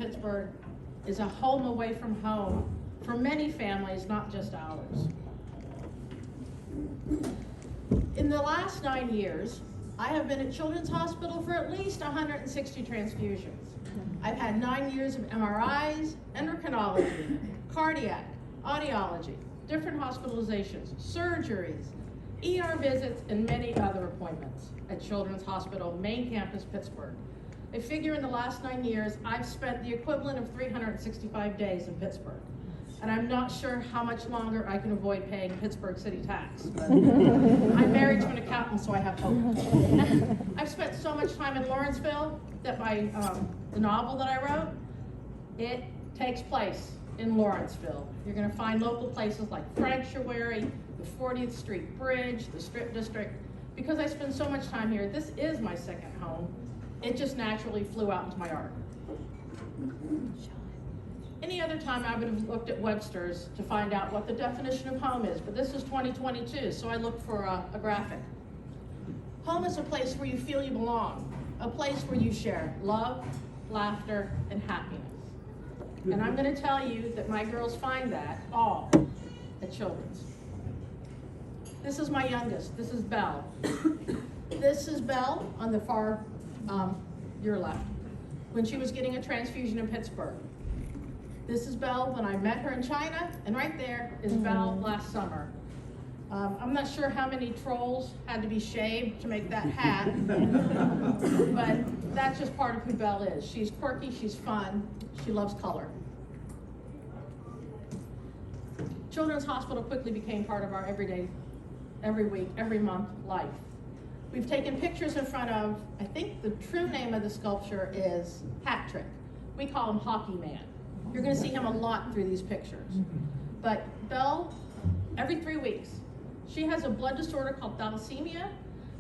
Pittsburgh is a home away from home for many families, not just ours. In the last 9 years, I have been at Children's Hospital for at least 160 transfusions. I've had 9 years of MRIs, endocrinology, cardiac, audiology, different hospitalizations, surgeries, ER visits, and many other appointments at Children's Hospital, main campus, Pittsburgh. I figure in the last 9 years, I've spent the equivalent of 365 days in Pittsburgh. And I'm not sure how much longer I can avoid paying Pittsburgh city tax. But I'm married to an accountant, so I have hope. I've spent so much time in Lawrenceville that the novel that I wrote, it takes place in Lawrenceville. You're gonna find local places like Sanctuary, the 40th Street Bridge, the Strip District. Because I spend so much time here, this is my second home. It just naturally flew out into my art. Any other time I would have looked at Webster's to find out what the definition of home is, but this is 2022, so I looked for a graphic. Home is a place where you feel you belong, a place where you share love, laughter, and happiness. And I'm gonna tell you that my girls find that all at Children's. This is my youngest, this is Belle. This is Belle on the far, your left, when she was getting a transfusion in Pittsburgh. This is Belle when I met her in China, and right there is Belle last summer. I'm not sure how many trolls had to be shaved to make that hat, but that's just part of who Belle is. She's quirky, she's fun, she loves color. Children's Hospital quickly became part of our everyday, every week, every month life. We've taken pictures in front of, I think the true name of the sculpture is Hat Trick. We call him Hockey Man. You're gonna see him a lot through these pictures. But Belle, every 3 weeks, she has a blood disorder called thalassemia,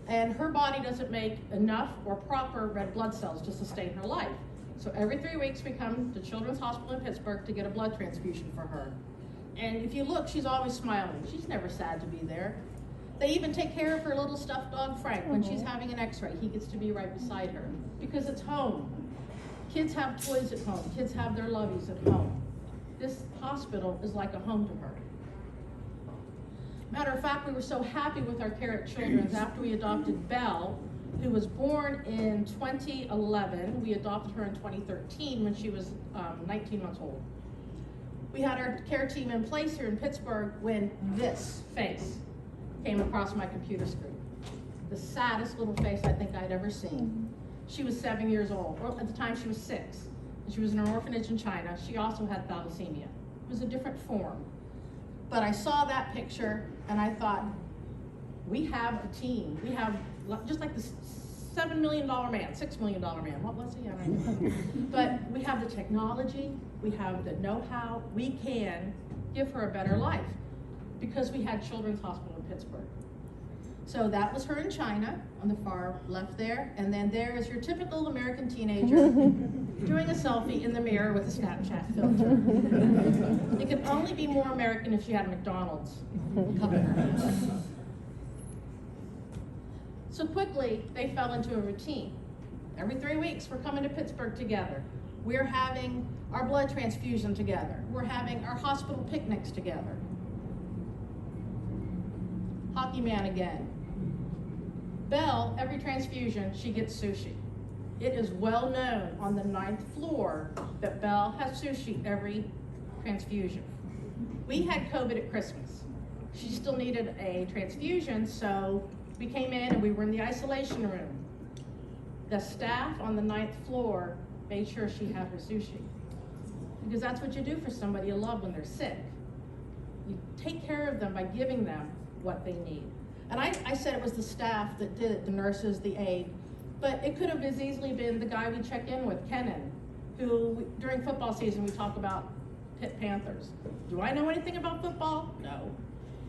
and her body doesn't make enough or proper red blood cells to sustain her life. So every 3 weeks we come to Children's Hospital in Pittsburgh to get a blood transfusion for her. And if you look, she's always smiling. She's never sad to be there. They even take care of her little stuffed dog, Frank. When she's having an x-ray, he gets to be right beside her because it's home. Kids have toys at home. Kids have their loveys at home. This hospital is like a home to her. Matter of fact, we were so happy with our care at Children's after we adopted Belle, who was born in 2011. We adopted her in 2013 when she was 19 months old. We had our care team in place here in Pittsburgh when this face came across my computer screen. The saddest little face I think I'd ever seen. She was 7 years old, or at the time she was 6. She was in an orphanage in China. She also had thalassemia. It was a different form. But I saw that picture and I thought, we have a team. We have, just like this $7 million man, $6 million man, what was he? I don't know. But we have the technology, we have the know-how, we can give her a better life because we had Children's Hospital in Pittsburgh. So that was her in China on the far left there, and then there is your typical American teenager doing a selfie in the mirror with a Snapchat filter. It could only be more American if she had a McDonald's covering her face. So quickly, they fell into a routine. Every 3 weeks, we're coming to Pittsburgh together. We're having our blood transfusion together. We're having our hospital picnics together. Hockey Man again. Belle, every transfusion, she gets sushi. It is well known on the 9th floor that Belle has sushi every transfusion. We had COVID at Christmas. She still needed a transfusion, so we came in and we were in the isolation room. The staff on the 9th floor made sure she had her sushi. Because that's what you do for somebody you love when they're sick. You take care of them by giving them what they need. And I said it was the staff that did it, the nurses, the aide, but it could have as easily been the guy we check in with, Kenan, who during football season we talk about Pitt Panthers. Do I know anything about football? No.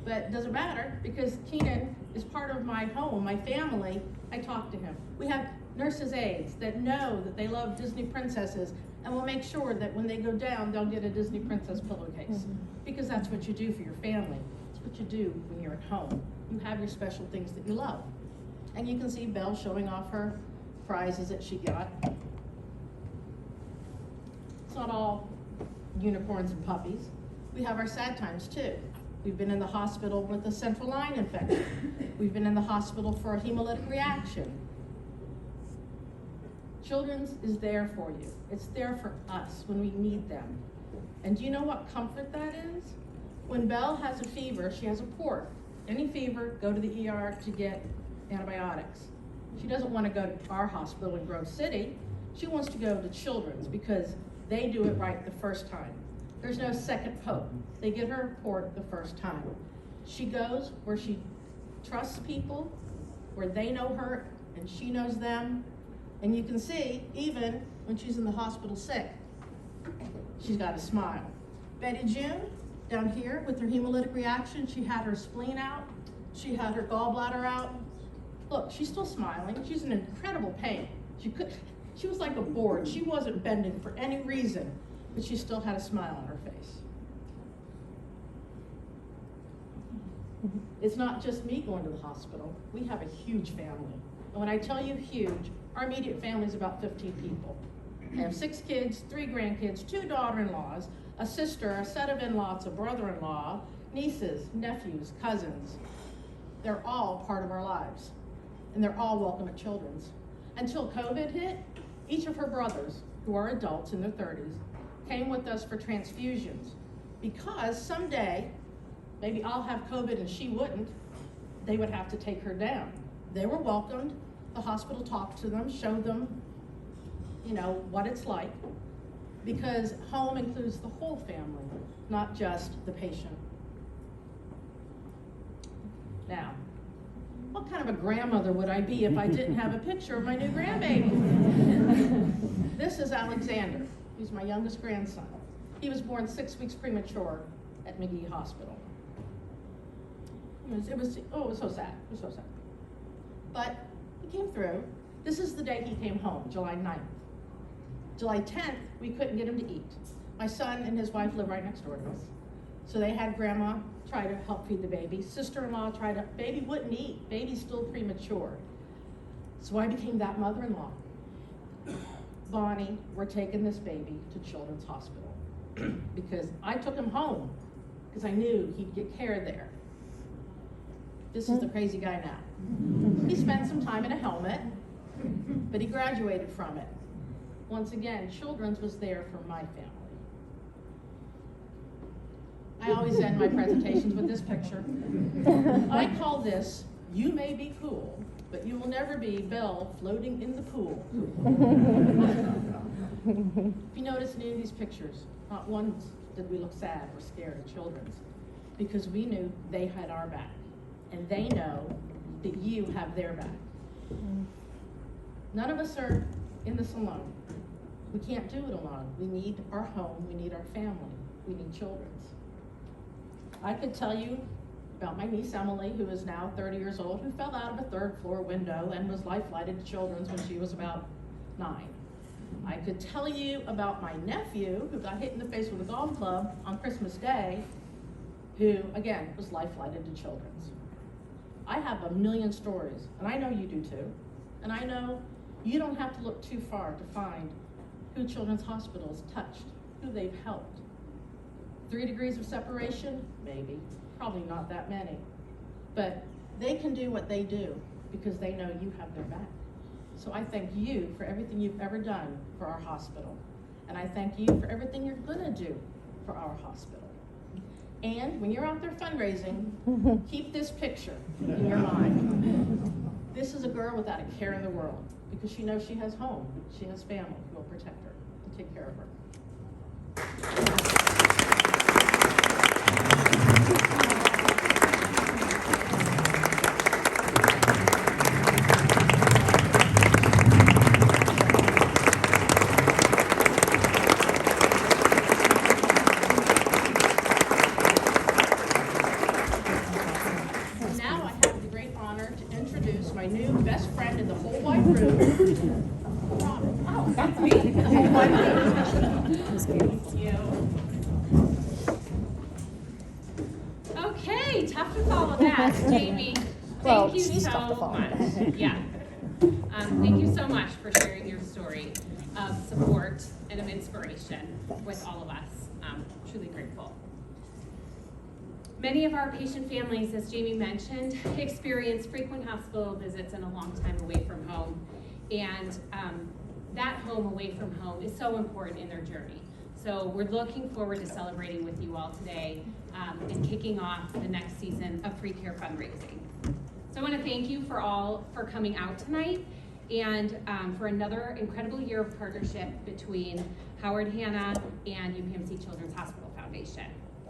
But it doesn't matter because Kenan is part of my home, my family. I talk to him. We have nurses' aides that know that they love Disney princesses and will make sure that when they go down, they'll get a Disney princess pillowcase because that's what you do for your family. It's what you do when you're at home. You have your special things that you love. And you can see Belle showing off her prizes that she got. It's not all unicorns and puppies. We have our sad times too. We've been in the hospital with a central line infection. We've been in the hospital for a hemolytic reaction. Children's is there for you. It's there for us when we need them. And do you know what comfort that is? When Belle has a fever, she has a port. Any fever, go to the ER to get antibiotics. She doesn't want to go to our hospital in Grove City. She wants to go to Children's because they do it right the first time. There's no second hope. They get her port the first time. She goes where she trusts people, where they know her and she knows them. And you can see, even when she's in the hospital sick, she's got a smile. Betty June, down here with her hemolytic reaction, she had her spleen out, she had her gallbladder out. Look, she's still smiling. She's in incredible pain. She was like a board. She wasn't bending for any reason, but she still had a smile on her face. It's not just me going to the hospital. We have a huge family. And when I tell you huge, our immediate family is about 15 people. I have 6 kids, 3 grandkids, 2 daughter-in-laws, a sister, a set of in-laws, a brother-in-law, nieces, nephews, cousins. They're all part of our lives. And they're all welcome at Children's. Until COVID hit, each of her brothers, who are adults in their 30s, came with us for transfusions. Because someday, maybe I'll have COVID and she wouldn't, they would have to take her down. They were welcomed. The hospital talked to them, showed them, what it's like. Because home includes the whole family, not just the patient. Now, what kind of a grandmother would I be if I didn't have a picture of my new grandbaby? This is Alexander. He's my youngest grandson. He was born 6 weeks premature at McGee Hospital. It was so sad. It was so sad. But he came through. This is the day he came home, July 9th. July 10th, we couldn't get him to eat. My son and his wife live right next door to us. So they had grandma try to help feed the baby. Sister-in-law tried to, baby wouldn't eat. Baby's still premature. So I became that mother-in-law. Bonnie, we're taking this baby to Children's Hospital because I took him home because I knew he'd get care there. This is the crazy guy now. He spent some time in a helmet, but he graduated from it. Once again, Children's was there for my family. I always end my presentations with this picture. I call this, you may be cool, but you will never be Belle floating in the pool. If you notice in any of these pictures, not once did we look sad or scared at Children's, because we knew they had our back, and they know that you have their back. None of us are in this alone. We can't do it alone. We need our home, we need our family, we need Children's. I could tell you about my niece Emily, who is now 30 years old, who fell out of a 3rd floor window and was life-flighted to Children's when she was about 9. I could tell you about my nephew, who got hit in the face with a golf club on Christmas Day, who, again, was life-flighted to Children's. I have a million stories, and I know you do too. And I know you don't have to look too far to find who Children's Hospital has touched, who they've helped. 3 degrees of separation? Maybe. Probably not that many. But they can do what they do because they know you have their back. So I thank you for everything you've ever done for our hospital. And I thank you for everything you're gonna do for our hospital. And when you're out there fundraising, keep this picture in your mind. This is a girl without a care in the world because she knows she has home, she has family who will protect her and take care of her. Okay, tough to follow that, Jamie. Thank you so much. Yeah. Thank you so much for sharing your story of support and of inspiration with all of us. Truly grateful. Many of our patient families, as Jamie mentioned, experience frequent hospital visits and a long time away from home. And that home away from home is so important in their journey. So we're looking forward to celebrating with you all today and kicking off the next season of free care fundraising. So I want to thank you for coming out tonight and for another incredible year of partnership between Howard Hanna and UPMC Children's Hospital Foundation.